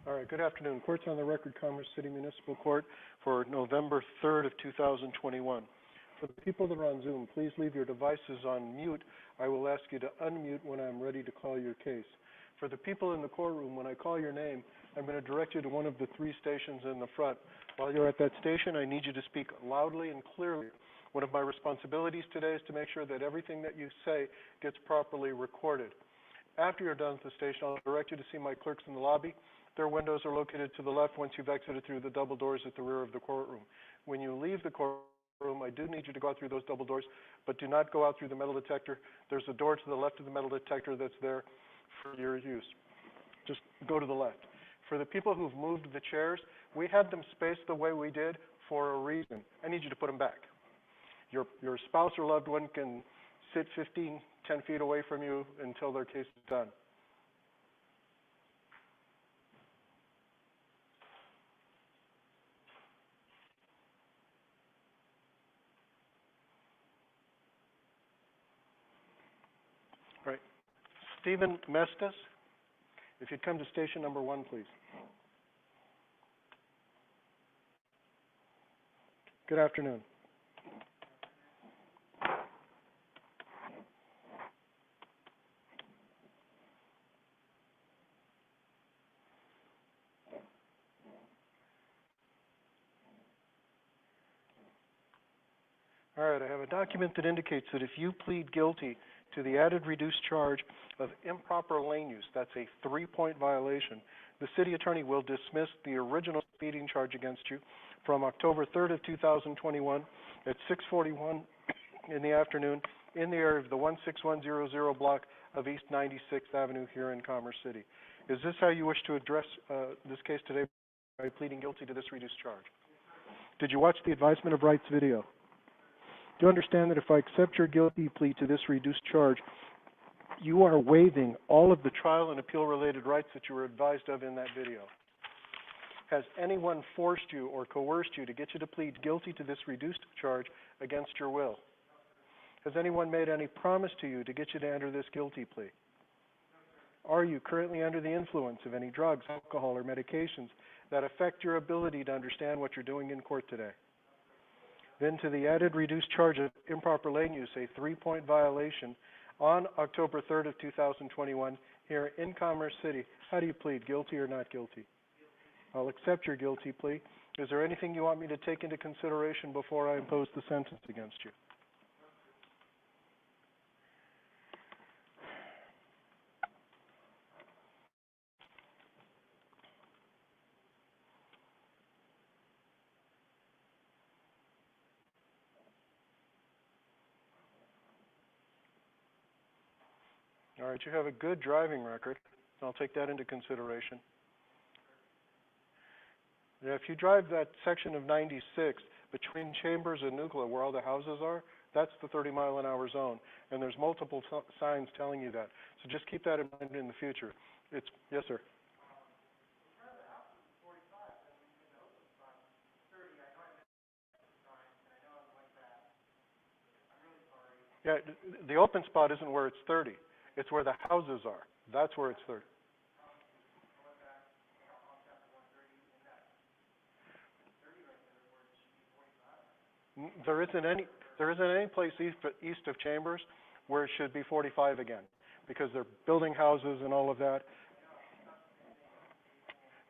All right, good afternoon. Court's on the record, Commerce City Municipal Court for November 3rd of 2021. For the people that are on Zoom, please leave your devices on mute. I will ask you to unmute when I'm ready to call your case. For the people in the courtroom, when I call your name, I'm going to direct you to one of the 3 stations in the front. While you're at that station, I need you to speak loudly and clearly. One of my responsibilities today is to make sure that everything that you say gets properly recorded. After you're done at the station, I'll direct you to see my clerks in the lobby. Their windows are located to the left once you've exited through the double doors at the rear of the courtroom. When you leave the courtroom, I do need you to go out through those double doors, but do not go out through the metal detector. There's a door to the left of the metal detector that's there for your use. Just go to the left. For the people who've moved the chairs, we had them spaced the way we did for a reason. I need you to put them back. Your spouse or loved one can sit 10 feet away from you until their case is done. All right. Stephen Mestas, if you'd come to station number 1, please. Good afternoon. All right, I have a document that indicates that if you plead guilty to the added reduced charge of improper lane use, that's a 3-point violation, the city attorney will dismiss the original speeding charge against you from October 3rd of 2021 at 6:41 in the afternoon in the area of the 16100 block of East 96th Avenue here in Commerce City. Is this how you wish to address this case today by pleading guilty to this reduced charge? Did you watch the advisement of rights video? Do you understand that if I accept your guilty plea to this reduced charge, you are waiving all of the trial and appeal-related rights that you were advised of in that video? Has anyone forced you or coerced you to get you to plead guilty to this reduced charge against your will? Has anyone made any promise to you to get you to enter this guilty plea? Are you currently under the influence of any drugs, alcohol, or medications that affect your ability to understand what you're doing in court today? Then to the added reduced charge of improper lane use, a 3-point violation on October 3rd of 2021 here in Commerce City. How do you plead, guilty or not guilty? I'll accept your guilty plea. Is there anything you want me to take into consideration before I impose the sentence against you? All right, you have a good driving record. I'll take that into consideration. Now, if you drive that section of 96 between Chambers and Nuclear where all the houses are, that's the 30-mile-an-hour zone, and there's multiple signs telling you that. So just keep that in mind in the future. Yes, sir. Yeah, the open spot isn't where it's 30. It's where the houses are. That's where it's 30. There isn't any place east of Chambers where it should be 45 again, because they're building houses and all of that.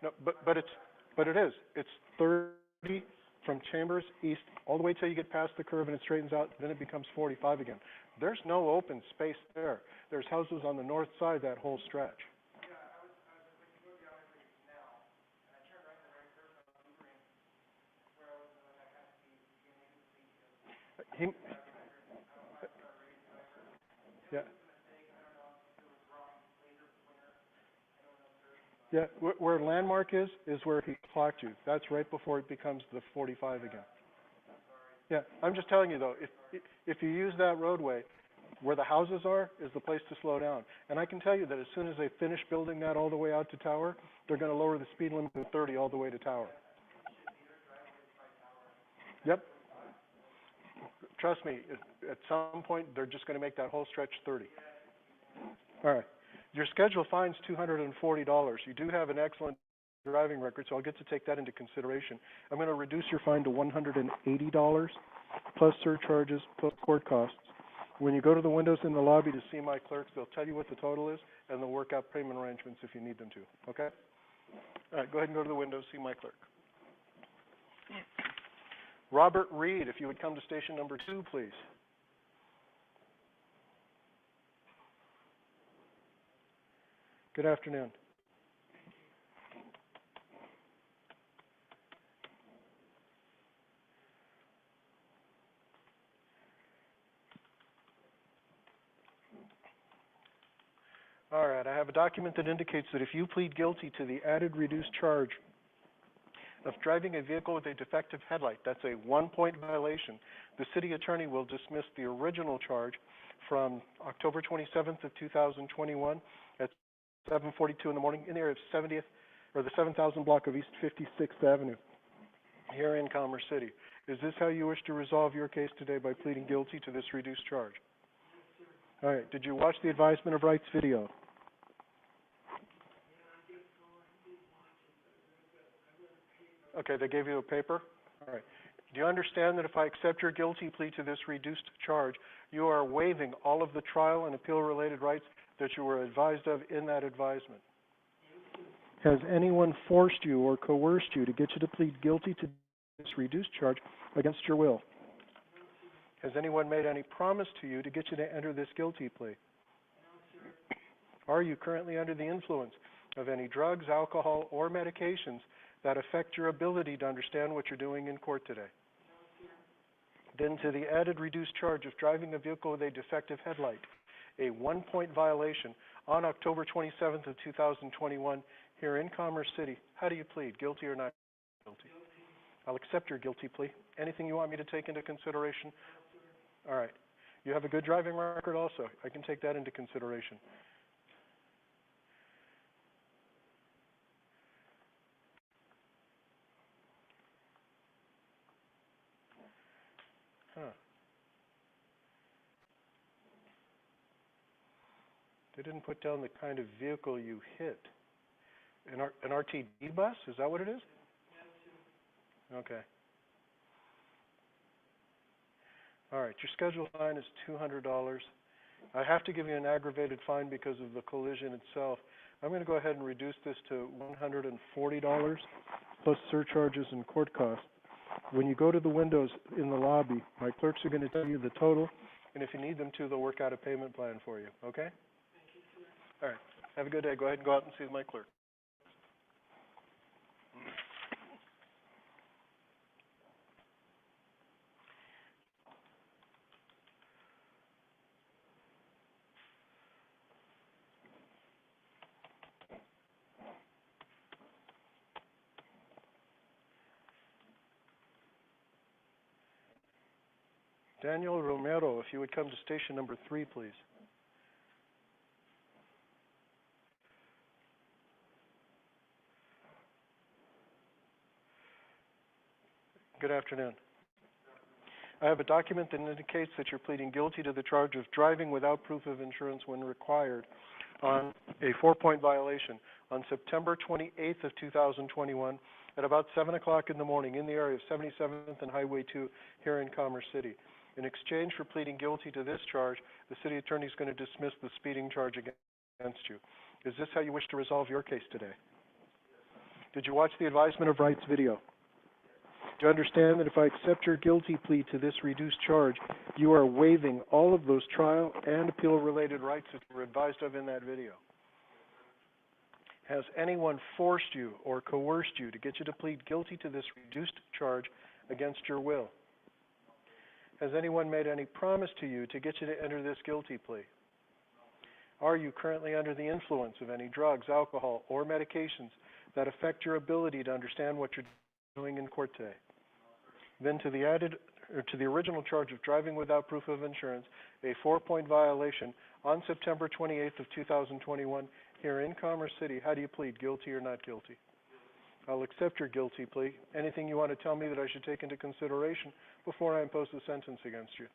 No, but it is. It's 30 from Chambers east all the way till you get past the curve and it straightens out. Then it becomes 45 again. There's no open space there. There's houses on the north side that whole stretch. Yeah, where landmark is where he clocked you. That's right before it becomes the 45 again. Yeah, I'm just telling you though, if you use that roadway, where the houses are is the place to slow down. And I can tell you that as soon as they finish building that all the way out to Tower, they're going to lower the speed limit to 30 all the way to Tower. Yep. Trust me, at some point, they're just going to make that whole stretch 30. All right. Your schedule fine's $240. You do have an excellent driving record, so I'll get to take that into consideration. I'm going to reduce your fine to $180 plus surcharges plus court costs. When you go to the windows in the lobby to see my clerks, they'll tell you what the total is, and they'll work out payment arrangements if you need them to, okay? All right, go ahead and go to the windows, see my clerk. Robert Reed, if you would come to station number 2, please. Good afternoon. All right, I have a document that indicates that if you plead guilty to the added reduced charge of driving a vehicle with a defective headlight, that's a 1-point violation, the city attorney will dismiss the original charge from October 27th of 2021 at 7:42 in the morning in the area of 70th or the 7,000 block of East 56th Avenue here in Commerce City. Is this how you wish to resolve your case today, by pleading guilty to this reduced charge? All right. Did you watch the advisement of rights video? Okay, they gave you a paper? All right. Do you understand that if I accept your guilty plea to this reduced charge, you are waiving all of the trial and appeal-related rights that you were advised of in that advisement? Has anyone forced you or coerced you to get you to plead guilty to this reduced charge against your will? Has anyone made any promise to you to get you to enter this guilty plea? No, sir. Are you currently under the influence of any drugs, alcohol, or medications that affect your ability to understand what you're doing in court today? No, sir. Then to the added reduced charge of driving a vehicle with a defective headlight, a 1-point violation on October 27th of 2021 here in Commerce City. How do you plead, guilty or not guilty? Guilty. I'll accept your guilty plea. Anything you want me to take into consideration? All right. You have a good driving record also. I can take that into consideration. Huh. They didn't put down the kind of vehicle you hit. An RTD bus? Is that what it is? Yes. Okay. All right, your scheduled fine is $200. I have to give you an aggravated fine because of the collision itself. I'm going to go ahead and reduce this to $140 plus surcharges and court costs. When you go to the windows in the lobby, my clerks are going to tell you the total, and if you need them to, they'll work out a payment plan for you, okay? Thank you, sir. All right, have a good day. Go ahead and go out and see my clerk. Daniel Romero, if you would come to station number 3, please. Good afternoon. I have a document that indicates that you're pleading guilty to the charge of driving without proof of insurance when required on a 4-point violation on September 28th of 2021 at about 7 o'clock in the morning in the area of 77th and Highway 2 here in Commerce City. In exchange for pleading guilty to this charge, the city attorney is going to dismiss the speeding charge against you. Is this how you wish to resolve your case today? Did you watch the advisement of rights video? Do you understand that if I accept your guilty plea to this reduced charge, you are waiving all of those trial and appeal-related rights that were advised of in that video? Has anyone forced you or coerced you to get you to plead guilty to this reduced charge against your will? Has anyone made any promise to you to get you to enter this guilty plea? Are you currently under the influence of any drugs, alcohol, or medications that affect your ability to understand what you're doing in court today? Then to the original charge of driving without proof of insurance, a 4-point violation on September 28th of 2021 here in Commerce City. How do you plead, guilty or not guilty? I'll accept your guilty plea. Anything you want to tell me that I should take into consideration before I impose the sentence against you?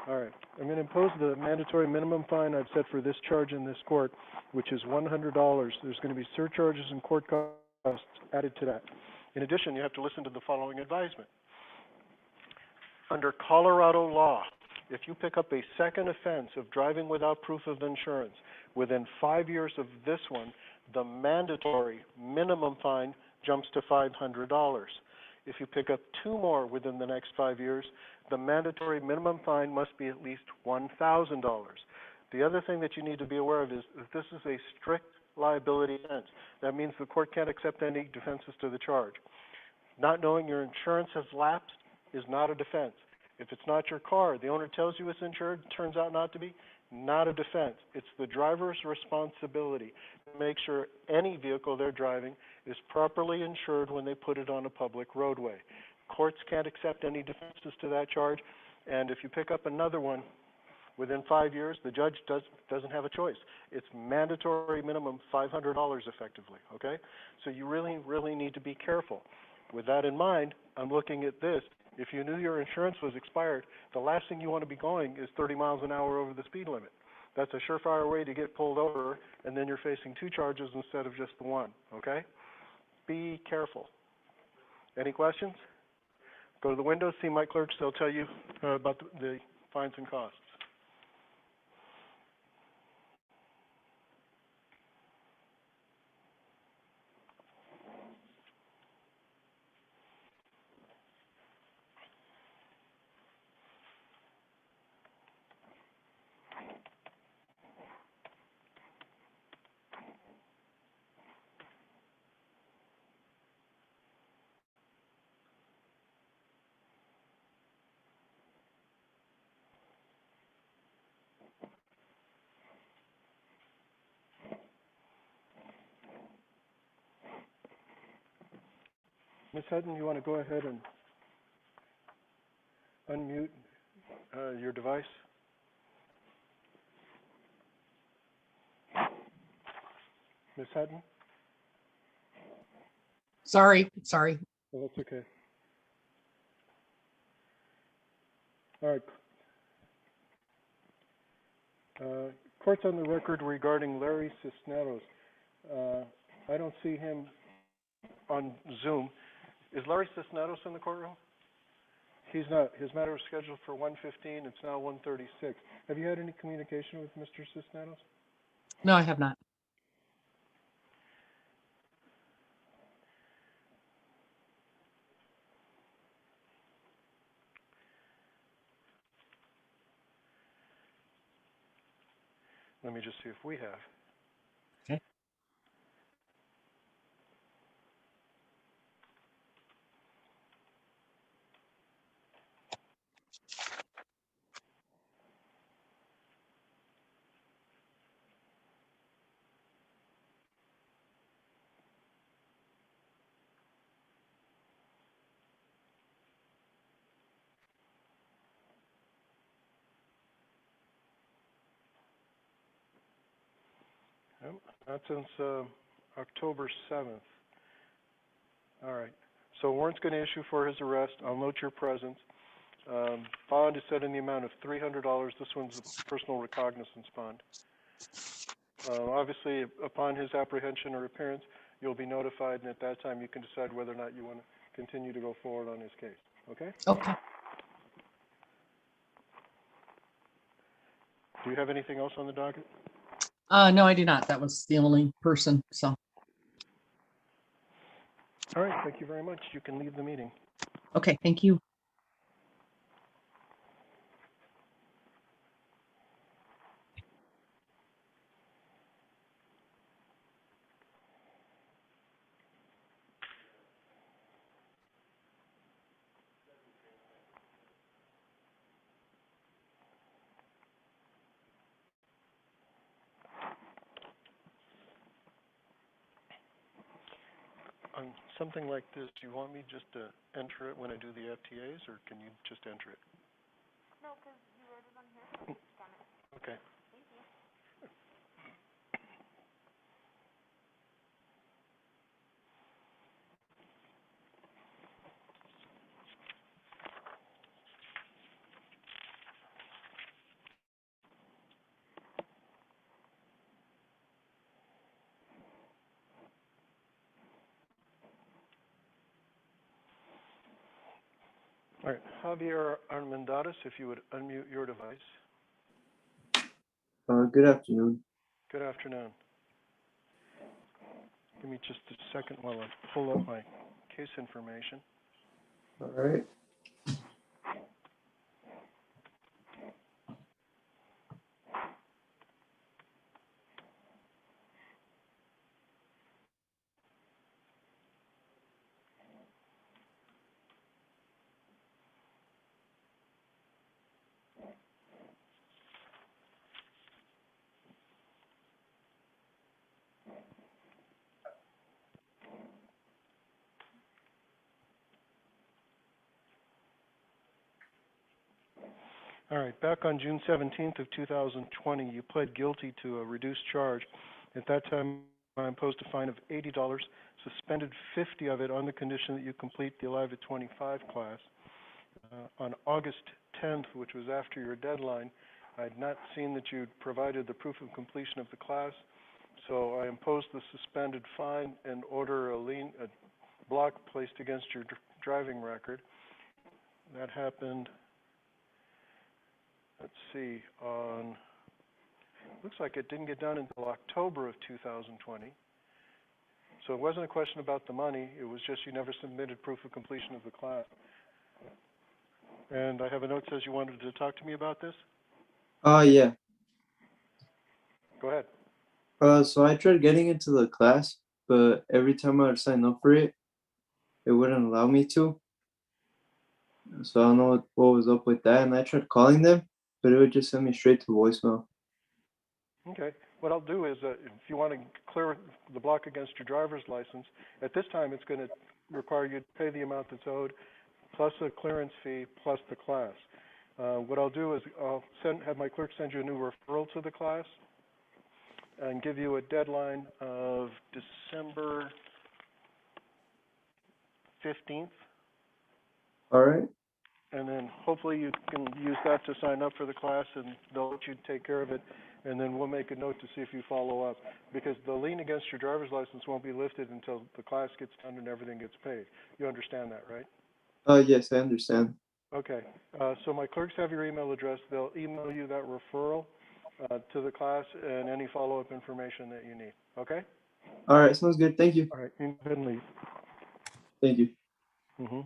All right. I'm going to impose the mandatory minimum fine I've set for this charge in this court, which is $100. There's going to be surcharges and court costs added to that. In addition, you have to listen to the following advisement. Under Colorado law, if you pick up a second offense of driving without proof of insurance within 5 years of this one, the mandatory minimum fine jumps to $500. If you pick up 2 more within the next 5 years, the mandatory minimum fine must be at least $1,000. The other thing that you need to be aware of is that this is a strict liability offense. That means the court can't accept any defenses to the charge. Not knowing your insurance has lapsed is not a defense. If it's not your car, the owner tells you it's insured, turns out not to be, not a defense. It's the driver's responsibility to make sure any vehicle they're driving is properly insured when they put it on a public roadway. Courts can't accept any defenses to that charge, and if you pick up another one within 5 years, the judge doesn't have a choice. It's mandatory minimum $500 effectively, okay? So you really, really need to be careful. With that in mind, I'm looking at this. If you knew your insurance was expired, the last thing you want to be going is 30 miles an hour over the speed limit. That's a surefire way to get pulled over, and then you're facing 2 charges instead of just the one, okay? Be careful. Any questions? Go to the window, see my clerks. They'll tell you about the fines and costs. Ms. Hutton, you want to go ahead and unmute your device? Ms. Hutton? Sorry. Oh, that's okay. All right. Court's on the record regarding Larry Cisneros. I don't see him on Zoom. Is Larry Cisneros in the courtroom? He's not. His matter was scheduled for 1:15. It's now 1:36. Have you had any communication with Mr. Cisneros? No, I have not. Let me just see if we have. Okay. Not since October 7th. All right. So warrant's going to issue for his arrest. I'll note your presence. Bond is set in the amount of $300. This one's a personal recognizance bond. Obviously, upon his apprehension or appearance, you'll be notified, and at that time you can decide whether or not you want to continue to go forward on his case. Okay? Okay. Do you have anything else on the docket? No, I do not. That was the only person, so. All right. Thank you very much. You can leave the meeting. Okay, thank you. On something like this, do you want me just to enter it when I do the FTAs, or can you just enter it? No, because you wrote it on here, so I just done it. Okay. Thank you. All right, Javier Armendariz, if you would unmute your device. Good afternoon. Good afternoon. Give me just a second while I pull up my case information. All right. All right, back on June 17th of 2020, you pled guilty to a reduced charge. At that time, I imposed a fine of $80, suspended 50 of it on the condition that you complete the Alive at 25 class. On August 10th, which was after your deadline, I had not seen that you'd provided the proof of completion of the class, so I imposed the suspended fine and order a block placed against your driving record. That happened, let's see, looks like it didn't get done until October of 2020. So it wasn't a question about the money, it was just you never submitted proof of completion of the class. And I have a note that says you wanted to talk to me about this? Yeah. Go ahead. So I tried getting into the class, but every time I would sign up for it, it wouldn't allow me to. So I don't know what was up with that, and I tried calling them, but it would just send me straight to voicemail. Okay. What I'll do is, if you want to clear the block against your driver's license, at this time it's going to require you to pay the amount that's owed, plus a clearance fee, plus the class. What I'll do is I'll have my clerk send you a new referral to the class and give you a deadline of December 15th. All right. And then hopefully you can use that to sign up for the class, and they'll let you take care of it. And then we'll make a note to see if you follow up, because the lien against your driver's license won't be lifted until the class gets done and everything gets paid. You understand that, right? Yes, I understand. Okay. So my clerks have your email address. They'll email you that referral to the class and any follow-up information that you need. Okay? All right, sounds good. Thank you. All right. You can go ahead and leave. Thank you. Mm-hmm.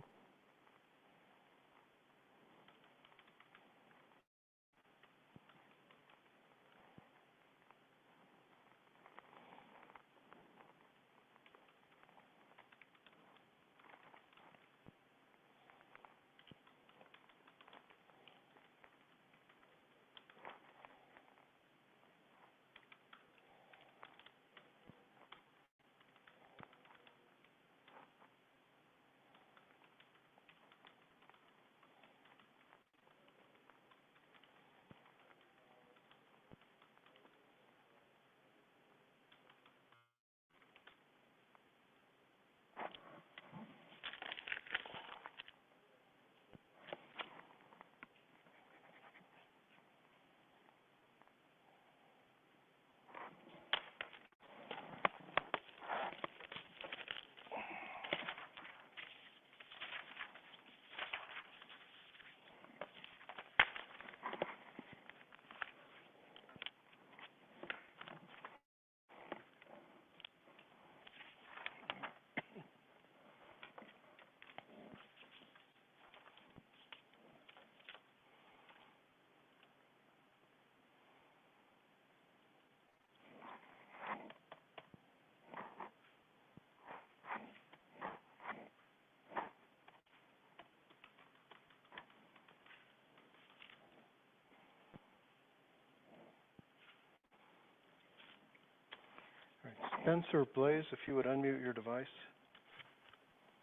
Spencer Blaze, if you would unmute your device.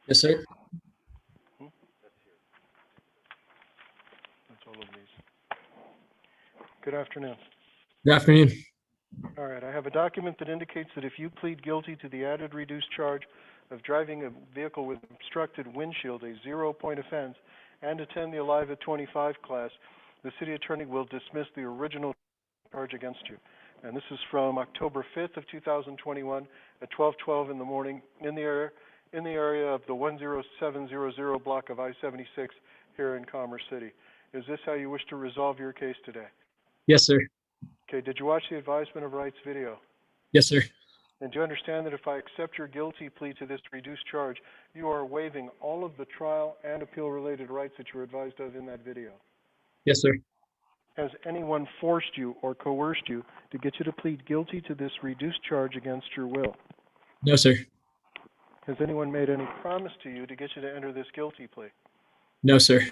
Yes, sir. That's all of these. Good afternoon. Good afternoon. All right, I have a document that indicates that if you plead guilty to the added reduced charge of driving a vehicle with obstructed windshield, a 0-point offense, and attend the Alive at 25 class, the city attorney will dismiss the original charge against you. And this is from October 5th of 2021 at 12:12 in the morning in the area in the area of the 10700 block of I-76 here in Commerce City. Is this how you wish to resolve your case today? Yes, sir. Okay, did you watch the advisement of rights video? Yes, sir. And do you understand that if I accept your guilty plea to this reduced charge, you are waiving all of the trial and appeal-related rights that you were advised of in that video? Yes, sir. Has anyone forced you or coerced you to get you to plead guilty to this reduced charge against your will? No, sir. Has anyone made any promise to you to get you to enter this guilty plea? No, sir.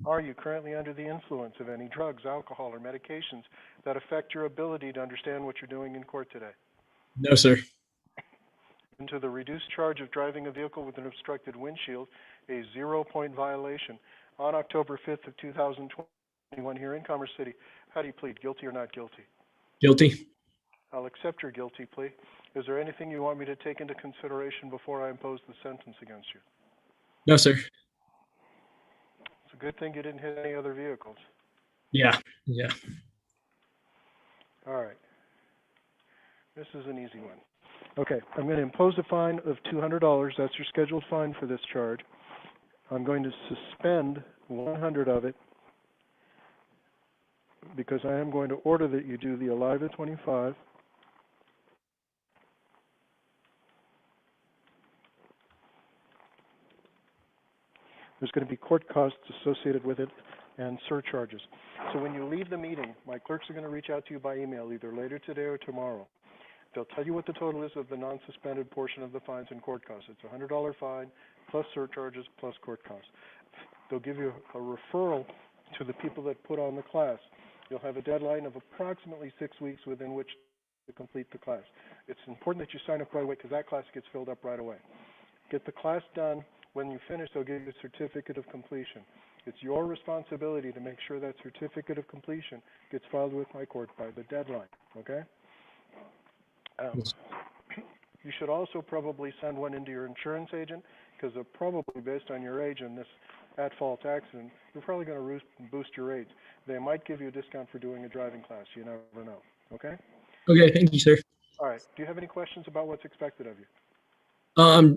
Are you currently under the influence of any drugs, alcohol, or medications that affect your ability to understand what you're doing in court today? No, sir. Into the reduced charge of driving a vehicle with an obstructed windshield, a 0-point violation, on October 5th of 2021 here in Commerce City. How do you plead, guilty or not guilty? Guilty. I'll accept your guilty plea. Is there anything you want me to take into consideration before I impose the sentence against you? No, sir. It's a good thing you didn't hit any other vehicles. Yeah. Yeah. All right. This is an easy one. Okay, I'm going to impose a fine of $200. That's your scheduled fine for this charge. I'm going to suspend 100 of it because I am going to order that you do the Alive at 25. There's going to be court costs associated with it and surcharges. So when you leave the meeting, my clerks are going to reach out to you by email either later today or tomorrow. They'll tell you what the total is of the non-suspended portion of the fines and court costs. It's a $100 fine plus surcharges plus court costs. They'll give you a referral to the people that put on the class. You'll have a deadline of approximately 6 weeks within which to complete the class. It's important that you sign up right away because that class gets filled up right away. Get the class done. When you finish, they'll give you a certificate of completion. It's your responsibility to make sure that certificate of completion gets filed with my court by the deadline, okay? You should also probably send one into your insurance agent because they're probably, based on your age and this at-fault accident, you're probably going to boost your rates. They might give you a discount for doing a driving class. You never know, okay? Okay. Thank you, sir. All right. Do you have any questions about what's expected of you?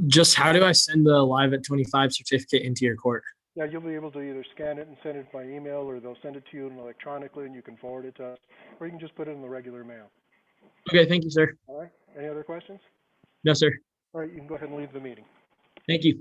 Just how do I send the Live at 25 certificate into your court? Yeah, you'll be able to either scan it and send it by email, or they'll send it to you electronically and you can forward it to us, or you can just put it in the regular mail. Okay. Thank you, sir. All right. Any other questions? No, sir. All right. You can go ahead and leave the meeting. Thank you.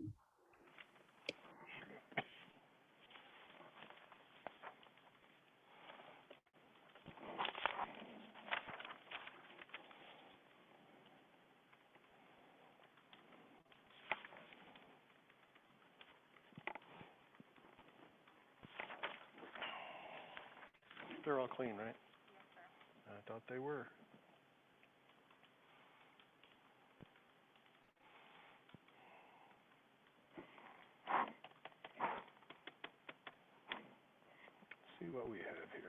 They're all clean, right? I thought they were. Let's see what we have here.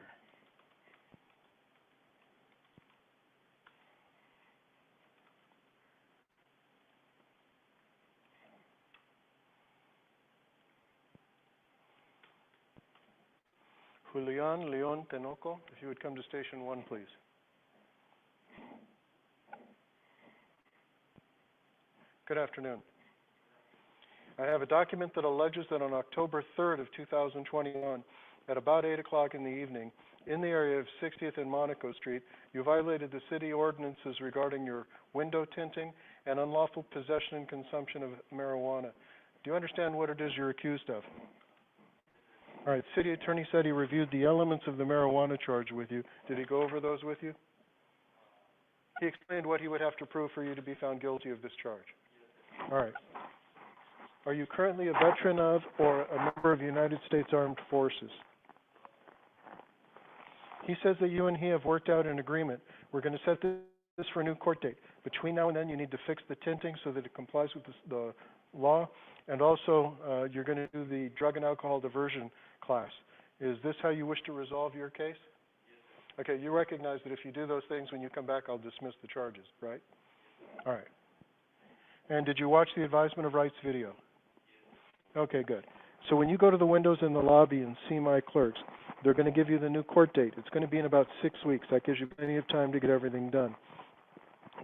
Julian Leon Tenoco, if you would come to station 1, please. Good afternoon. I have a document that alleges that on October 3rd of 2021, at about 8 o'clock in the evening, in the area of 60th and Monaco Street, you violated the city ordinances regarding your window tinting and unlawful possession and consumption of marijuana. Do you understand what it is you're accused of? All right, city attorney said he reviewed the elements of the marijuana charge with you. Did he go over those with you? He explained what he would have to prove for you to be found guilty of this charge. All right. Are you currently a veteran of or a member of the United States Armed Forces? He says that you and he have worked out an agreement. We're going to set this for a new court date. Between now and then, you need to fix the tinting so that it complies with the law, and also you're going to do the drug and alcohol diversion class. Is this how you wish to resolve your case? Yes. Okay, you recognize that if you do those things, when you come back, I'll dismiss the charges, right? Yes. All right. And did you watch the advisement of rights video? Yes. Okay, good. So when you go to the windows in the lobby and see my clerks, they're going to give you the new court date. It's going to be in about 6 weeks. That gives you plenty of time to get everything done.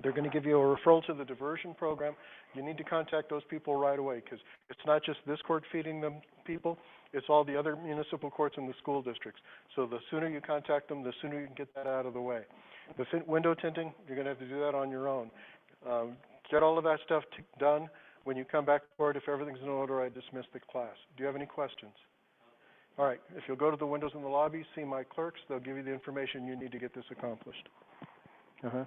They're going to give you a referral to the diversion program. You need to contact those people right away, because it's not just this court feeding them people, it's all the other municipal courts and the school districts. So the sooner you contact them, the sooner you can get that out of the way. The window tinting, you're going to have to do that on your own. Get all of that stuff done. When you come back to court, if everything's in order, I dismiss the class. Do you have any questions? All right. If you'll go to the windows in the lobby, see my clerks. They'll give you the information you need to get this accomplished. Uh-huh.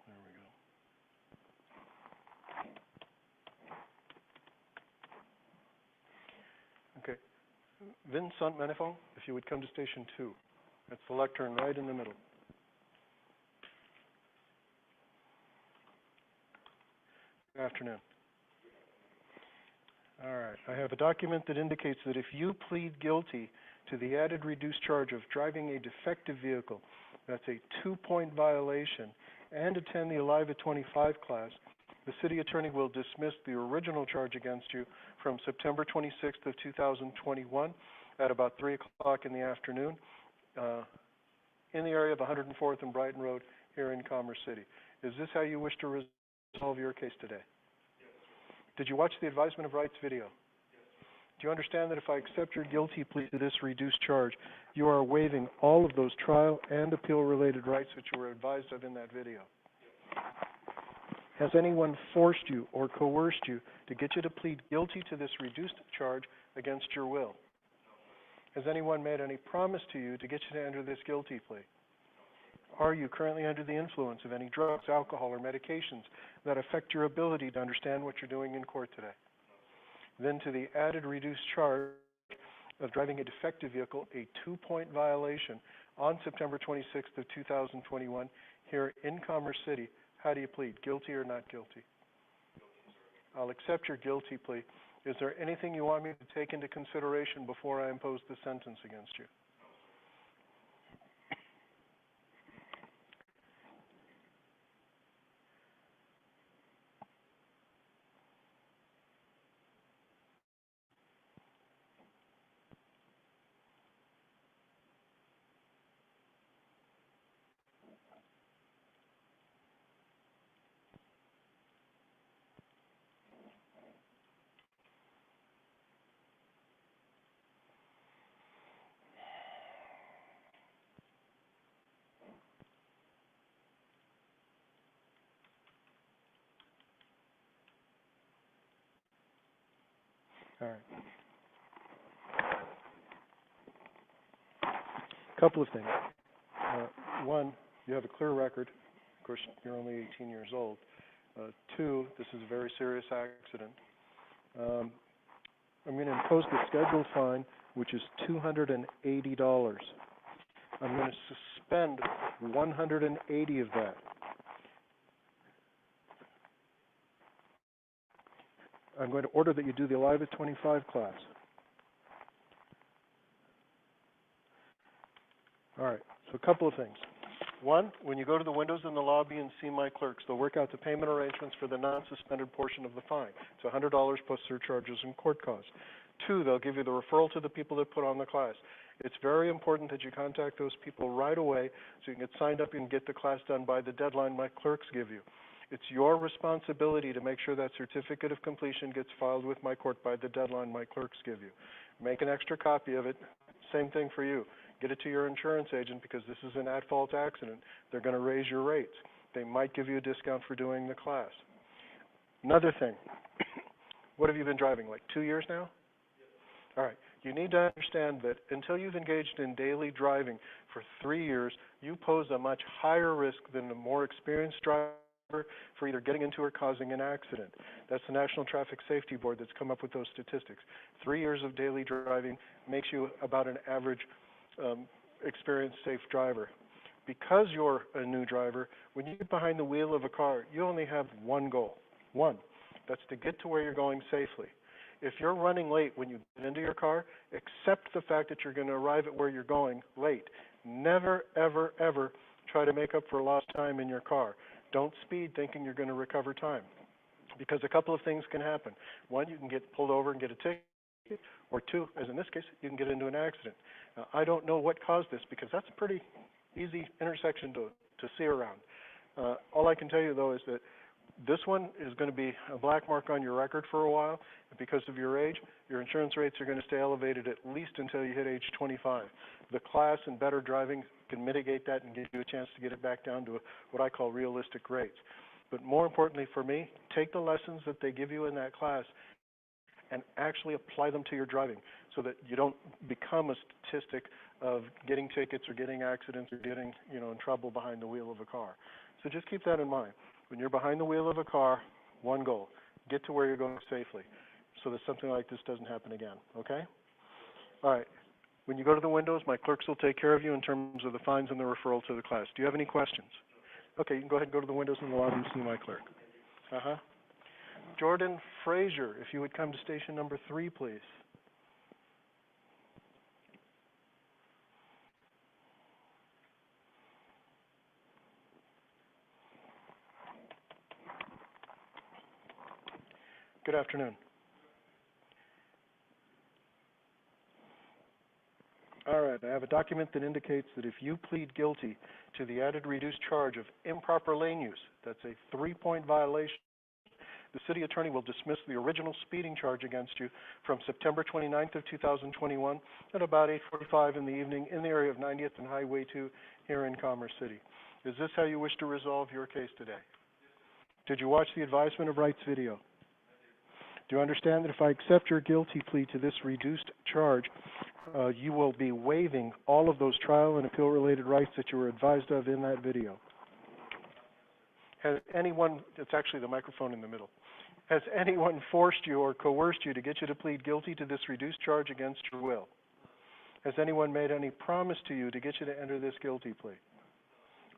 There we go. Okay. Vincent Manifong, if you would come to station 2. That's the lectern right in the middle. Good afternoon. All right. I have a document that indicates that if you plead guilty to the added reduced charge of driving a defective vehicle, that's a 2-point violation, and attend the Alive at 25 class, the city attorney will dismiss the original charge against you from September 26th of 2021 at about 3 o'clock in the afternoon in the area of 104th and Brighton Road here in Commerce City. Is this how you wish to resolve your case today? Yes. Did you watch the advisement of rights video? Yes. Do you understand that if I accept your guilty plea to this reduced charge, you are waiving all of those trial and appeal-related rights which you were advised of in that video? Yes. Has anyone forced you or coerced you to get you to plead guilty to this reduced charge against your will? No. Has anyone made any promise to you to get you to enter this guilty plea? No. Are you currently under the influence of any drugs, alcohol, or medications that affect your ability to understand what you're doing in court today? No. Then to the added reduced charge of driving a defective vehicle, a 2-point violation on September 26th of 2021 here in Commerce City. How do you plead, guilty or not guilty? Guilty, sir. I'll accept your guilty plea. Is there anything you want me to take into consideration before I impose the sentence against you? All right. A couple of things. One, you have a clear record. Of course, you're only 18 years old. 2, this is a very serious accident. I'm going to impose the scheduled fine, which is $280. I'm going to suspend 180 of that. I'm going to order that you do the Alive at 25 class. All right, so a couple of things. One, when you go to the windows in the lobby and see my clerks, they'll work out the payment arrangements for the non-suspended portion of the fine. It's $100 plus surcharges and court costs. 2, they'll give you the referral to the people that put on the class. It's very important that you contact those people right away so you can get signed up and get the class done by the deadline my clerks give you. It's your responsibility to make sure that certificate of completion gets filed with my court by the deadline my clerks give you. Make an extra copy of it. Same thing for you. Get it to your insurance agent because this is an at-fault accident. They're going to raise your rates. They might give you a discount for doing the class. Another thing, what have you been driving, like 2 years now? Yes. All right. You need to understand that until you've engaged in daily driving for 3 years, you pose a much higher risk than a more experienced driver for either getting into or causing an accident. That's the National Traffic Safety Board that's come up with those statistics. 3 years of daily driving makes you about an average experienced safe driver. Because you're a new driver, when you get behind the wheel of a car, you only have one goal. One. That's to get to where you're going safely. If you're running late when you get into your car, accept the fact that you're going to arrive at where you're going late. Never, ever, ever try to make up for lost time in your car. Don't speed thinking you're going to recover time, because a couple of things can happen. One, you can get pulled over and get a ticket, or two, as in this case, you can get into an accident. Now, I don't know what caused this, because that's a pretty easy intersection to see around. All I can tell you, though, is that this one is going to be a black mark on your record for a while. Because of your age, your insurance rates are going to stay elevated at least until you hit age 25. The class and better driving can mitigate that and give you a chance to get it back down to what I call realistic rates. But more importantly for me, take the lessons that they give you in that class and actually apply them to your driving, so that you don't become a statistic of getting tickets or getting accidents or getting, in trouble behind the wheel of a car. So just keep that in mind. When you're behind the wheel of a car, one goal: get to where you're going safely, so that something like this doesn't happen again, okay? All right. When you go to the windows, my clerks will take care of you in terms of the fines and the referral to the class. Do you have any questions? Okay, you can go ahead and go to the windows in the lobby and see my clerk. Jordan Frazier, if you would come to station number 3, please. Good afternoon. All right, I have a document that indicates that if you plead guilty to the added reduced charge of improper lane use, that's a 3-point violation, the city attorney will dismiss the original speeding charge against you from September 29th of 2021 at about 8:45 in the evening in the area of 90th and Highway 2 here in Commerce City. Is this how you wish to resolve your case today? Did you watch the advisement of rights video? Do you understand that if I accept your guilty plea to this reduced charge, you will be waiving all of those trial and appeal-related rights that you were advised of in that video? Has anyone, it's actually the microphone in the middle, has anyone forced you or coerced you to get you to plead guilty to this reduced charge against your will? Has anyone made any promise to you to get you to enter this guilty plea?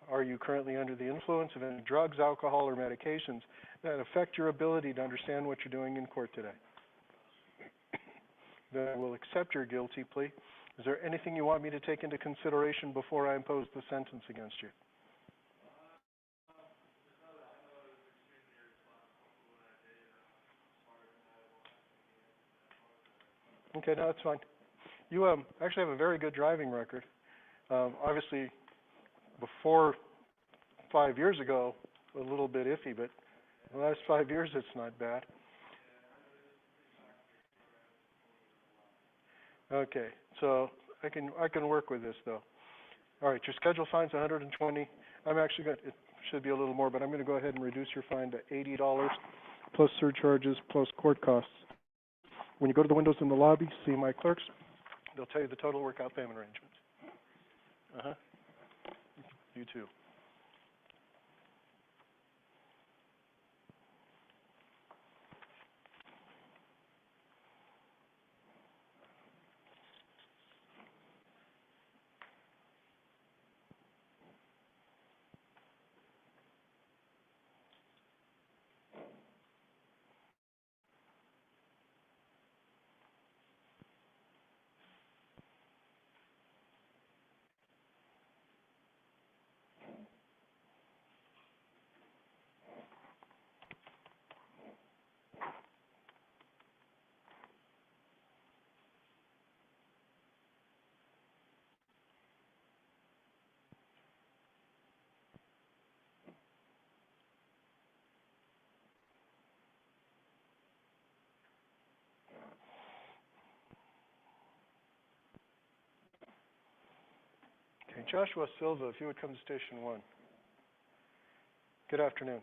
Are you currently under the influence of any drugs, alcohol, or medications that affect your ability to understand what you're doing in court today? Then I will accept your guilty plea. Is there anything you want me to take into consideration before I impose the sentence against you? Okay, no, that's fine. You actually have a very good driving record. Obviously, before 5 years ago, a little bit iffy, but the last 5 years, it's not bad. Okay, so I can work with this though. All right, your schedule fine's 120. I'm actually going to, it should be a little more, but I'm going to go ahead and reduce your fine to $80 plus surcharges plus court costs. When you go to the windows in the lobby, see my clerks. They'll tell you the total workout payment arrangements. You too. Okay, Joshua Silva, if you would come to station 1. Good afternoon.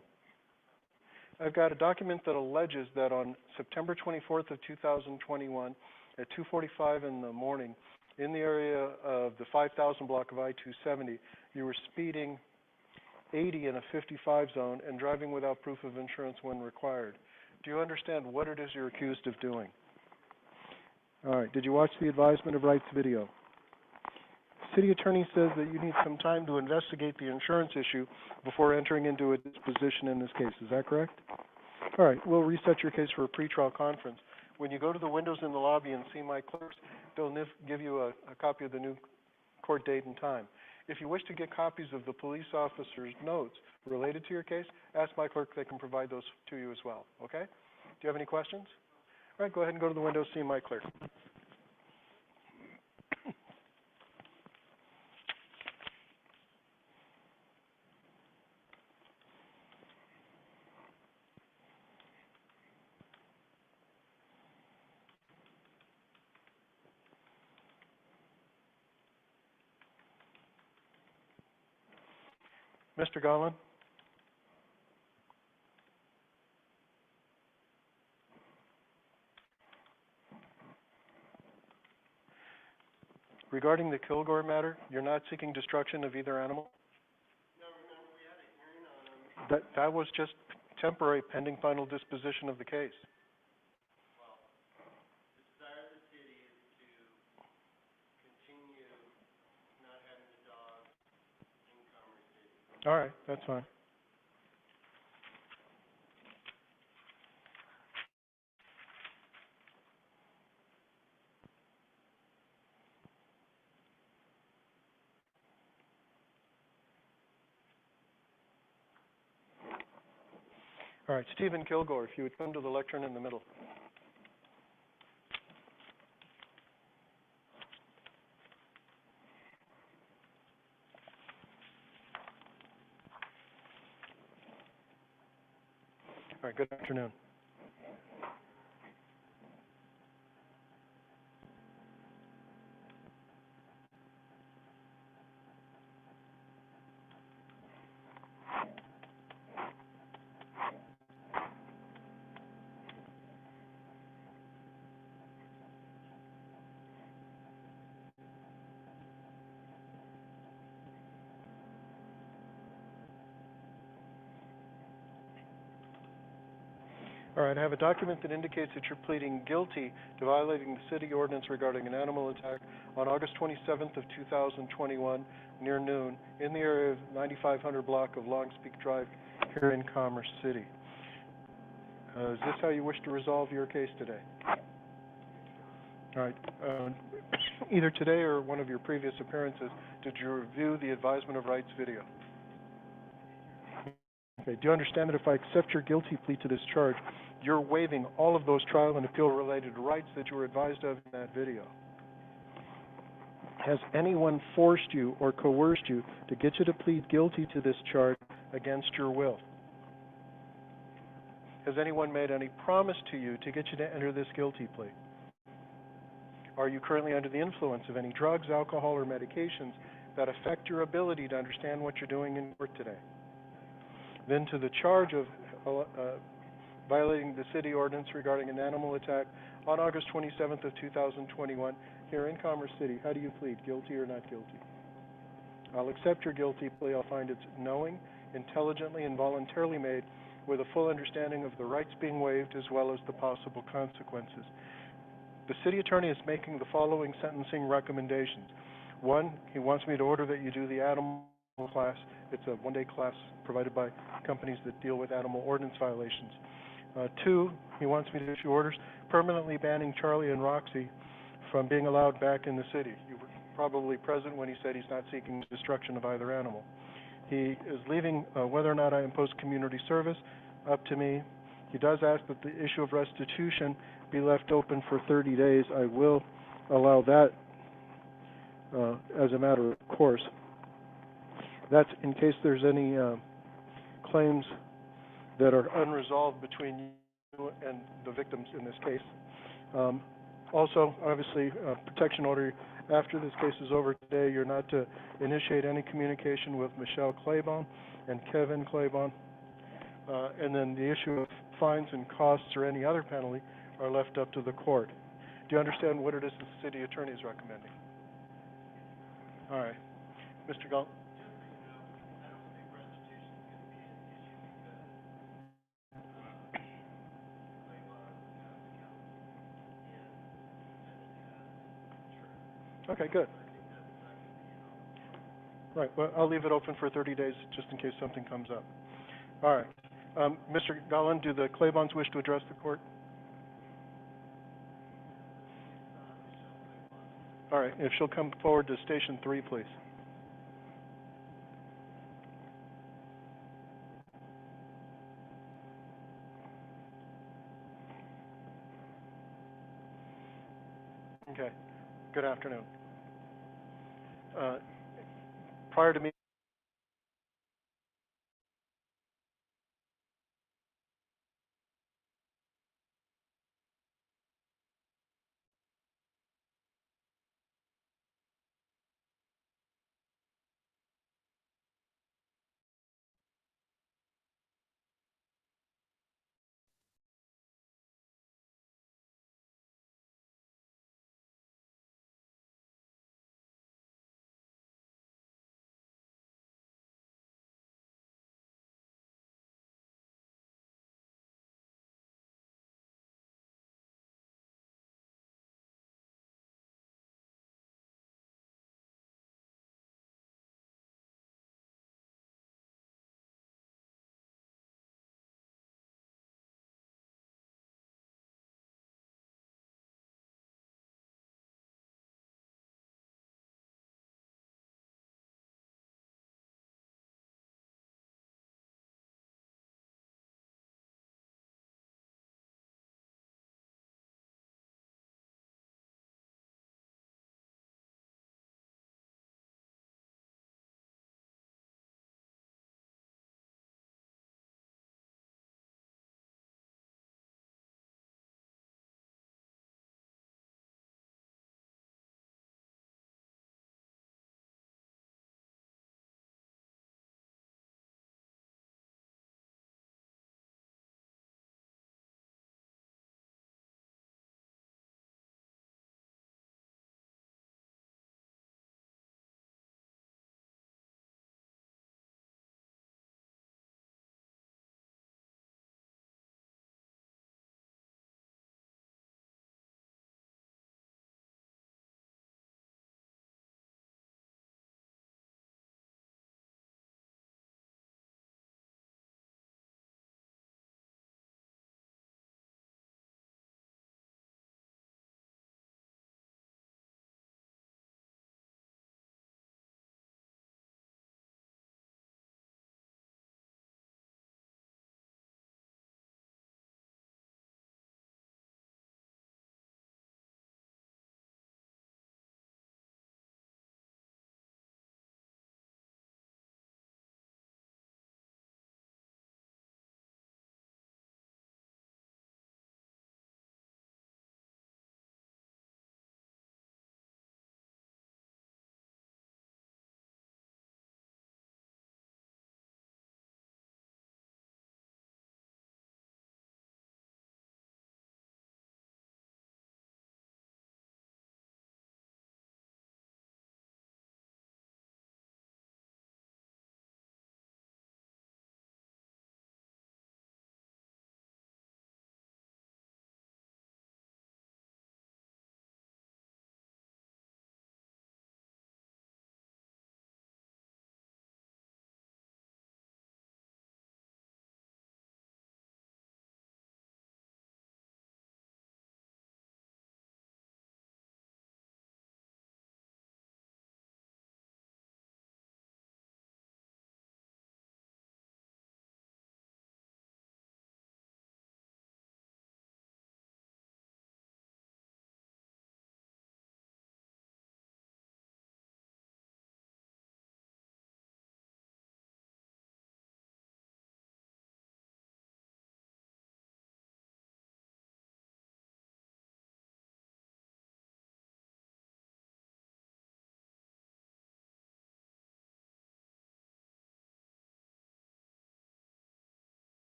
I've got a document that alleges that on September 24th of 2021 at 2:45 in the morning in the area of the 5000 block of I-270, you were speeding 80 in a 55 zone and driving without proof of insurance when required. Do you understand what it is you're accused of doing? All right, did you watch the advisement of rights video? City attorney says that you need some time to investigate the insurance issue before entering into a disposition in this case. Is that correct? All right, we'll reset your case for a pretrial conference. When you go to the windows in the lobby and see my clerks, they'll give you a copy of the new court date and time. If you wish to get copies of the police officer's notes related to your case, ask my clerk. They can provide those to you as well, okay? Do you have any questions? All right, go ahead and go to the window, see my clerk. Mr. Gollin? Regarding the Kilgore matter, you're not seeking destruction of either animal? No, remember we had a hearing on them. That was just temporary pending final disposition of the case. Well, the desire of the city is to continue not having the dog in Commerce City. All right, that's fine. All right, Stephen Kilgore, if you would come to the lectern in the middle. All right, good afternoon. All right, I have a document that indicates that you're pleading guilty to violating the city ordinance regarding an animal attack on August 27th of 2021 near noon in the area of 9500 block of Longspeak Drive here in Commerce City. Is this how you wish to resolve your case today? All right. Either today or one of your previous appearances, did you review the advisement of rights video? Okay. Do you understand that if I accept your guilty plea to this charge, you're waiving all of those trial and appeal-related rights that you were advised of in that video? Has anyone forced you or coerced you to get you to plead guilty to this charge against your will? Has anyone made any promise to you to get you to enter this guilty plea? Are you currently under the influence of any drugs, alcohol, or medications that affect your ability to understand what you're doing in court today? Then to the charge of violating the city ordinance regarding an animal attack on August 27th of 2021 here in Commerce City, how do you plead, guilty or not guilty? I'll accept your guilty plea. I'll find it's knowing, intelligently, and voluntarily made with a full understanding of the rights being waived as well as the possible consequences. The city attorney is making the following sentencing recommendations. One, he wants me to order that you do the animal class. It's a one-day class provided by companies that deal with animal ordinance violations. Two, he wants me to issue orders permanently banning Charlie and Roxy from being allowed back in the city. You were probably present when he said he's not seeking destruction of either animal. He is leaving whether or not I impose community service up to me. He does ask that the issue of restitution be left open for 30 days. I will allow that as a matter of course. That's in case there's any claims that are unresolved between you and the victims in this case. Also, obviously, protection order. After this case is over today, you're not to initiate any communication with Michelle Claiborne and Kevin Claiborne. And then the issue of fines and costs or any other penalty are left up to the court. Do you understand what it is the city attorney is recommending? All right. Mr. Galt? Okay, good. Right, well, I'll leave it open for 30 days just in case something comes up. All right. Mr. Gallen, do the Claybons wish to address the court? All right, if she'll come forward to Station 3, please. Okay, good afternoon. Prior to me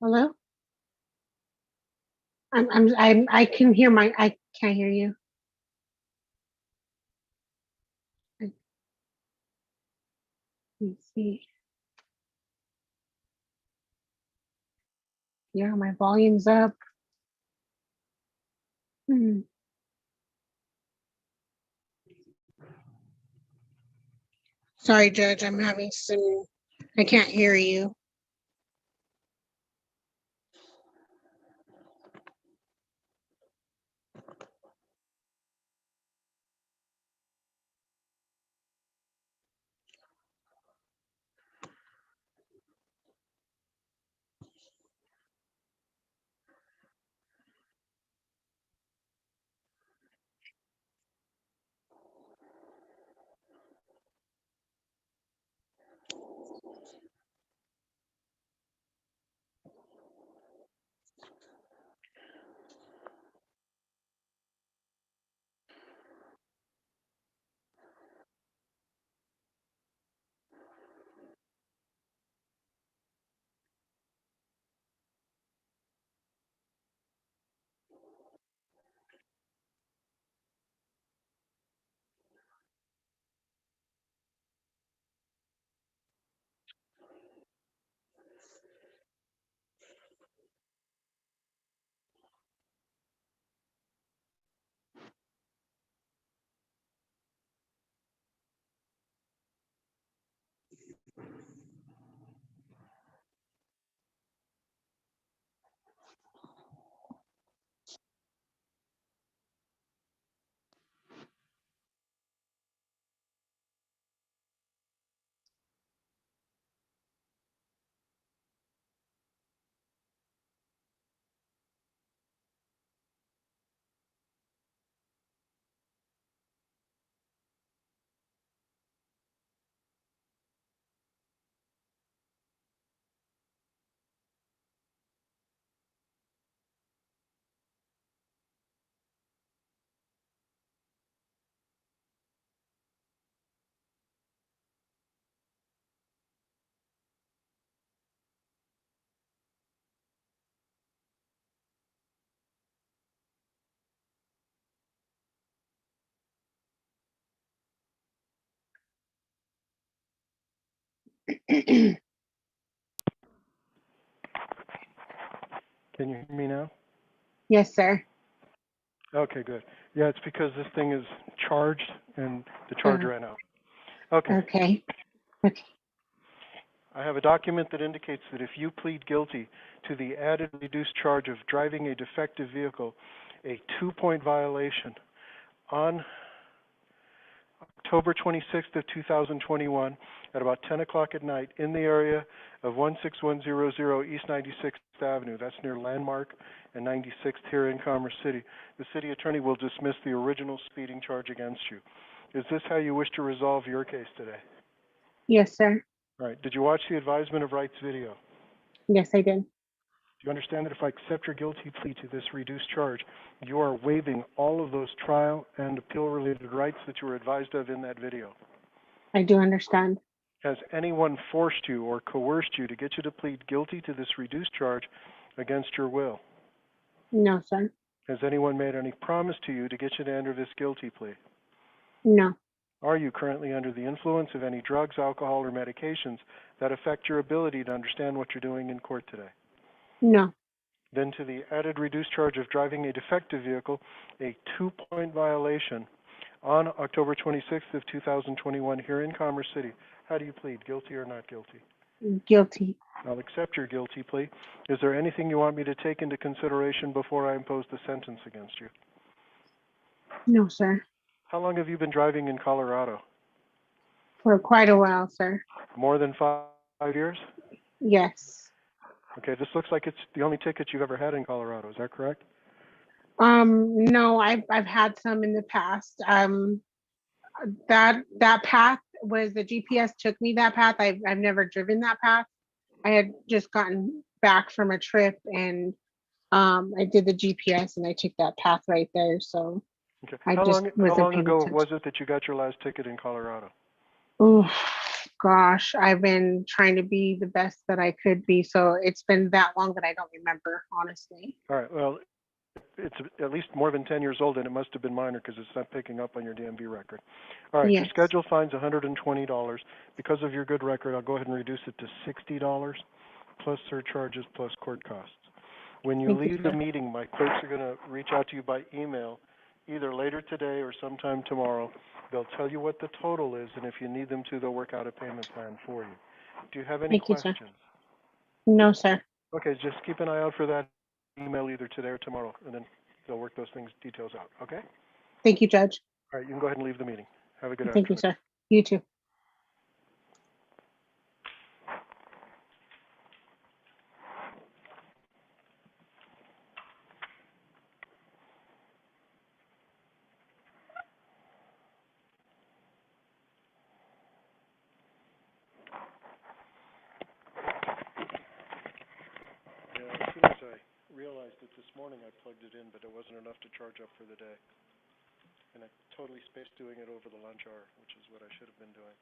Hello? I can't hear you. Let me see. Yeah, my volume's up. Hmm. Sorry, Judge, I'm having some, I can't hear you. Can you hear me now? Yes, sir. Okay, good. Yeah, it's because this thing is charged and the charge ran out. Okay. Okay. Okay. I have a document that indicates that if you plead guilty to the added reduced charge of driving a defective vehicle, a 2-point violation, on October 26th of 2021 at about 10 o'clock at night in the area of 16100 East 96th Avenue, that's near Landmark and 96th here in Commerce City, the city attorney will dismiss the original speeding charge against you. Is this how you wish to resolve your case today? Yes, sir. All right. Did you watch the advisement of rights video? Yes, I did. Do you understand that if I accept your guilty plea to this reduced charge, you are waiving all of those trial and appeal-related rights that you were advised of in that video? I do understand. Has anyone forced you or coerced you to get you to plead guilty to this reduced charge against your will? No, sir. Has anyone made any promise to you to get you to enter this guilty plea? No. Are you currently under the influence of any drugs, alcohol, or medications that affect your ability to understand what you're doing in court today? No. Then to the added reduced charge of driving a defective vehicle, a 2-point violation on October 26th of 2021 here in Commerce City. How do you plead, guilty or not guilty? Guilty. I'll accept your guilty plea. Is there anything you want me to take into consideration before I impose the sentence against you? No, sir. How long have you been driving in Colorado? For quite a while, sir. More than 5 years? Yes. Okay, this looks like it's the only ticket you've ever had in Colorado. Is that correct? No, I've had some in the past. That path was the GPS took me that path. I've never driven that path. I had just gotten back from a trip and I did the GPS and I took that path right there. So Okay. I How just long wasn't paying ago attention. was it that you got your last ticket in Colorado? Oh gosh, I've been trying to be the best that I could be. So it's been that long that I don't remember, honestly. All right, well, it's at least more than 10 years old, and it must have been minor because it's not picking up on your DMV record. All right, your Yes. schedule fine's $120. Because of your good record, I'll go ahead and reduce it to $60 plus surcharges plus court costs. When you Thank you, leave the sir. meeting, my clerks are going to reach out to you by email either later today or sometime tomorrow. They'll tell you what the total is, and if you need them to, they'll work out a payment plan for you. Do you have any Thank you, sir. questions? No, sir. Okay, just keep an eye out for that email either today or tomorrow, and then they'll work those details out, okay? Thank you, Judge. All right, you can go ahead and leave the meeting. Have a good Thank you, afternoon. sir. You too. Yeah, as soon as I realized it this morning, I plugged it in, but it wasn't enough to charge up for the day. And I totally spaced doing it over the lunch hour, which is what I should have been doing.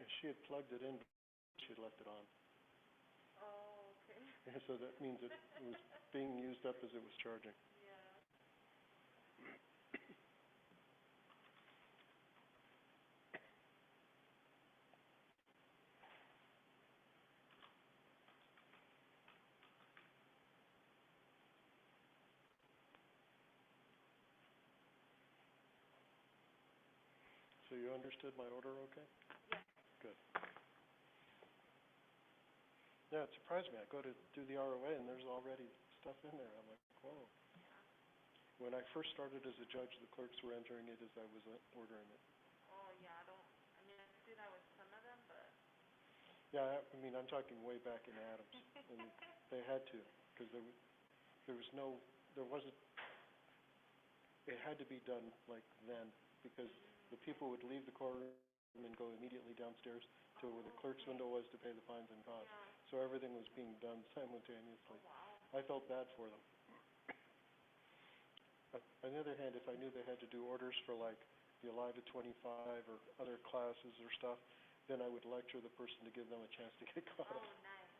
If she had plugged it in, she had left it on. Oh, okay. Yeah, so that means it was being used up as it was charging. So you understood my order okay? Yes. Good. Yeah, it surprised me. I go to do the ROA and there's already stuff in there. I'm like, whoa. When I first started as a judge, the clerks were entering it as I was ordering it. Oh, yeah, I mean, I do that with some of them, but. Yeah, I mean, I'm talking way back in Adams. And they had to, because there wasn't, it had to be done like then, because the people would leave the courtroom and go immediately downstairs to where the clerk's window was to pay the fines and costs. So everything was being done simultaneously. I felt bad for them. On the other hand, if I knew they had to do orders for like the Alive at 25 or other classes or stuff, then I would lecture the person to give them a chance to get caught up. Nice.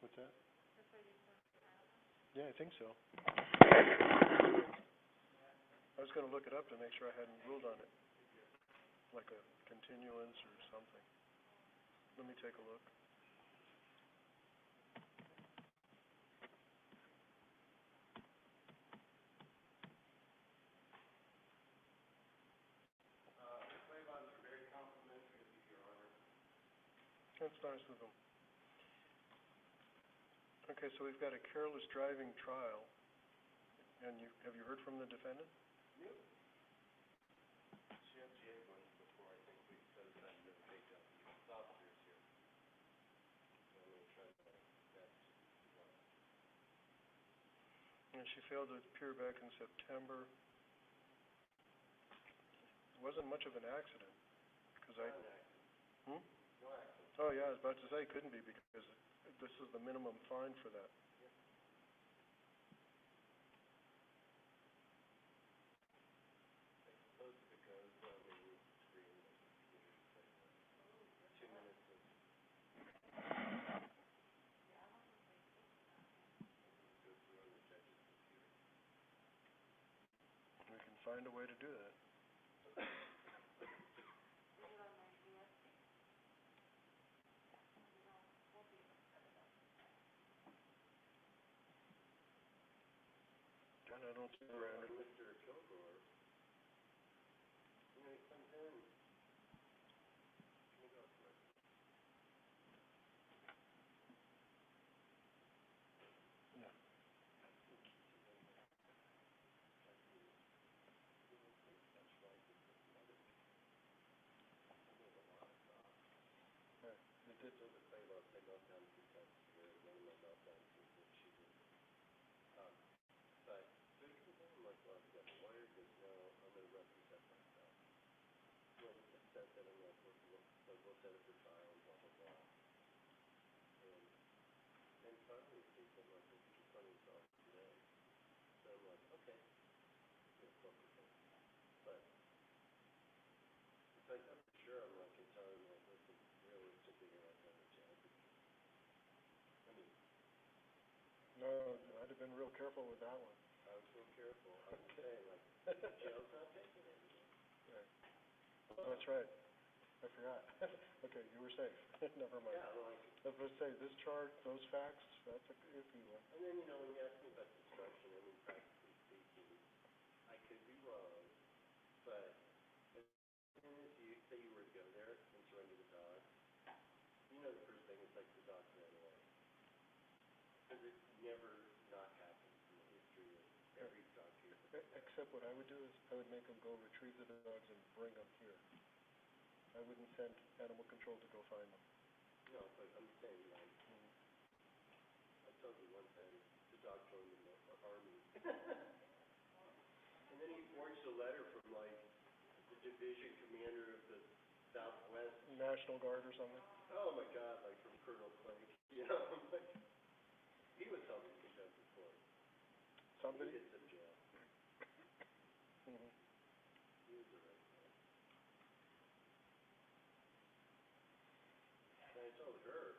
What's that? Yeah, I think so. I was going to look it up to make sure I hadn't ruled on it, like a continuance or something. Let me take a look. That's nice of them. Okay, so we've got a careless driving trial, and have you heard from the defendant? And she failed to appear back in September. It wasn't much of an accident, because Hmm? No accident. Oh, yeah, I was about to say, it couldn't be, because this is the minimum fine for that. We can find a way to do that. And I don't see around it. Mr. Kilgore, he comes in. Can you go for it? Yeah. Right. It did. So the claim about say meltdown because you're minimum meltdown that she did. But I'm like, well, I've got a lawyer. He goes, no, I'm going to represent myself. Well, he just said that I'm like, we'll set it for trial and blah, blah, blah. And then finally, he said, like, well, he's running himself today. So I'm like, okay. But it's like, I'm sure I'm like, it's hard, like, listen, realistically, you're not going to jail. I mean, no, I'd have been real careful with that one. I was real careful. I was saying, like, jail's not taking anything. Right. Oh, that's right. I forgot. Okay, you were safe. Never mind. Yeah, like, I was going to say, this chart, those facts, that's a iffy one. And then, you know, when you ask me about destruction, I mean, practically speaking, I could be wrong, but as soon as you say you were to go there and surrender the dog, you know the first thing is like the dog ran away. Because it never not happened in the history of every dog case. Except what I would do is I would make them go retrieve the dogs and bring them here. I wouldn't send animal control to go find them. No, but I'm saying, like, I told you one time, the dog joined the army. And then he forged a letter from, like, the division commander of the Southwest. National Guard or something? Oh, my God, like from Colonel Clank. You know, like, he was helping conduct the court. Somebody? He did some jail. He was a right man. And I told her,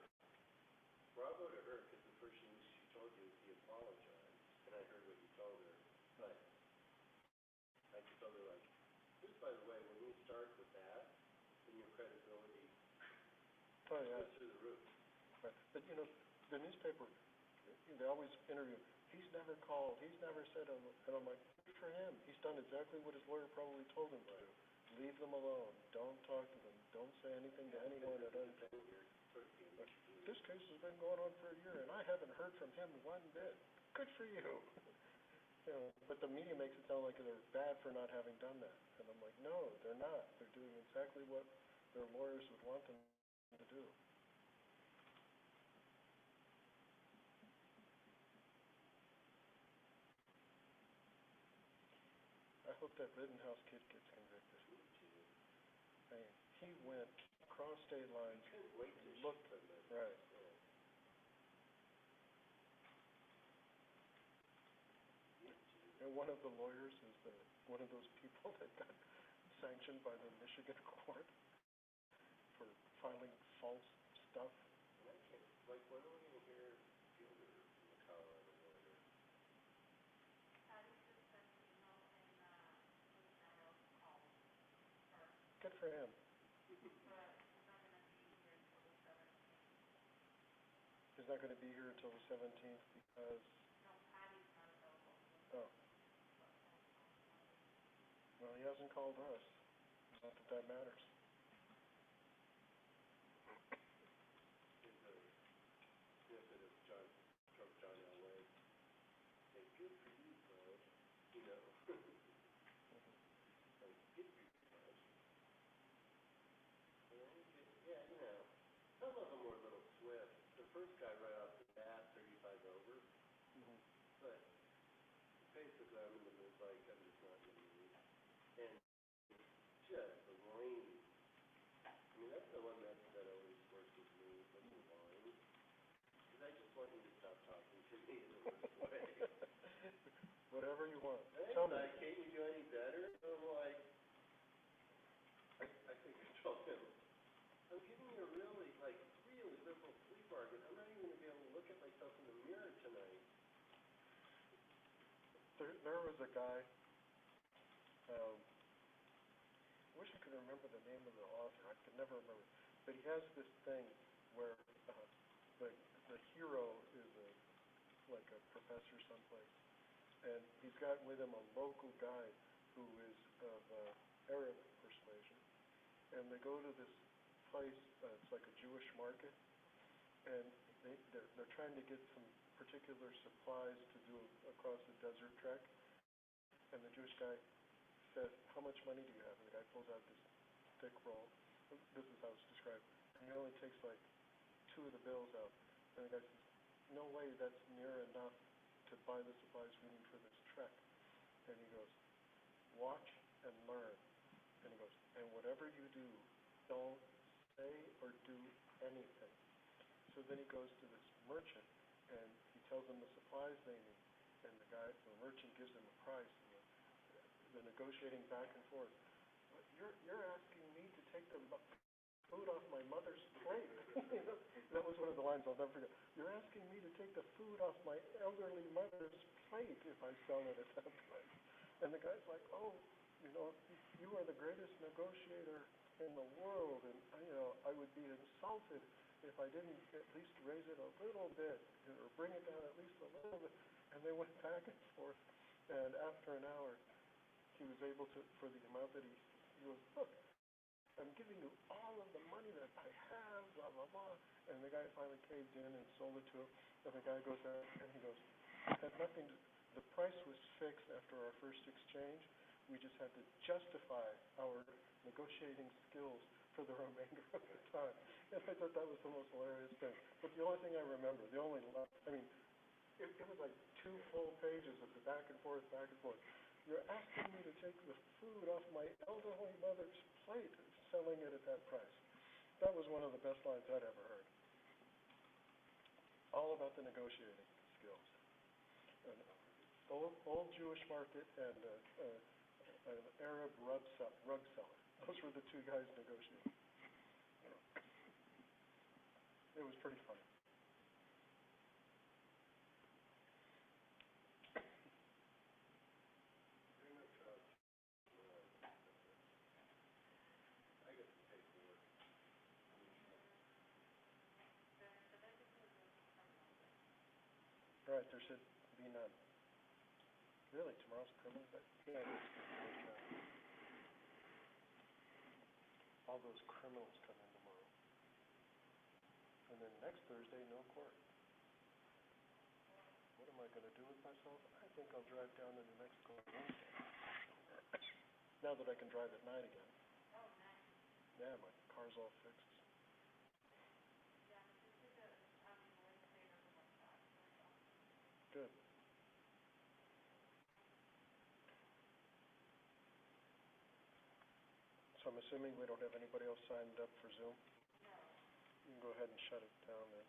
bravo to her, because the first thing she told you is he apologized. And I heard what you told her. But I just told her, like, just by the way, when you start with that, then your credibility goes through the roof. Right. But, you know, the newspaper, they always interview, he's never called, he's never said, and I'm like, good for him. He's done exactly what his lawyer probably told him to do. Leave them alone. Don't talk to them. Don't say anything to anyone at Untitled. This case has been going on for a year, and I haven't heard from him one bit. Good for you. You know, but the media makes it sound like they're bad for not having done that. And I'm like, no, they're not. They're doing exactly what their lawyers would want them to do. I hope that Rittenhouse kid gets convicted. I mean, he went across state lines, looked, right. And one of the lawyers is one of those people that got sanctioned by the Michigan court for filing false stuff. Like, when are we going to hear Fielder from the Colorado lawyer? Good for him. He's not going to be here until the 17th because... Oh. Well, he hasn't called us. Not that that matters. first guy right off the bat, 35 over, Mhm. but basically I'm in the mood, like, I'm just not in the mood. And just the whine. I mean, that's the one that always works with me, when you whine. Because I just want you to stop talking to me in the worst way. Whatever you want. And Tell he's me. like, can't you do any better? And I'm like, I think I told him, I'm giving you a really liberal plea bargain. I'm not even going to be able to look at myself in the mirror tonight. There was a guy, I wish I could remember the name of the author. I could never remember. But he has this thing where the hero is like a professor someplace, and he's got with him a local guy who is of Arab persuasion, and they go to this place. It's like a Jewish market, and they're trying to get some particular supplies to do across the desert trek. And the Jewish guy says, "How much money do you have?" And the guy pulls out this thick roll. This is how it's described. And he only takes like 2 of the bills out. And the guy says, "No way, that's near enough to buy the supplies we need for this trek." And he goes, "Watch and learn." And he goes, "And whatever you do, don't say or do anything." So then he goes to this merchant, and he tells him the supplies they need. And the merchant gives him a price. And the negotiating back and forth. You're asking me to take the food off my mother's plate. That was one of the lines I'll never forget. You're asking me to take the food off my elderly mother's plate if I sell it at that price. And the guy's like, "Oh, you are the greatest negotiator in the world, and I would be insulted if I didn't at least raise it a little bit, or bring it down at least a little bit." And they went back and forth, and after an hour, he was able to, for the amount that he goes, "Look, I'm giving you all of the money that I have, blah, blah, blah." And the guy finally caved in and sold it to him. And the guy goes out and he goes, "Had nothing to, the price was fixed after our first exchange. We just had to justify our negotiating skills for the remainder of the time." And I thought that was the most hilarious thing. But the only thing I remember, it was like 2 full pages of the back and forth, back and forth. "You're asking me to take the food off my elderly mother's plate, selling it at that price." That was one of the best lines I'd ever heard. All about the negotiating skills. An old Jewish market and an Arab rug seller. Those were the 2 guys negotiating. It was pretty funny. Right, there should be none. Really, tomorrow's criminal day? Yeah, all those criminals come in tomorrow. And then next Thursday, no court. What am I going to do with myself? I think I'll drive down to New Mexico on Wednesday. Now that I can drive at night again. Oh, nice. Yeah, my car's all fixed. Yeah, this is Wednesday or something like that. Good. So I'm assuming we don't have anybody else signed up for Zoom? No. You can go ahead and shut it down then.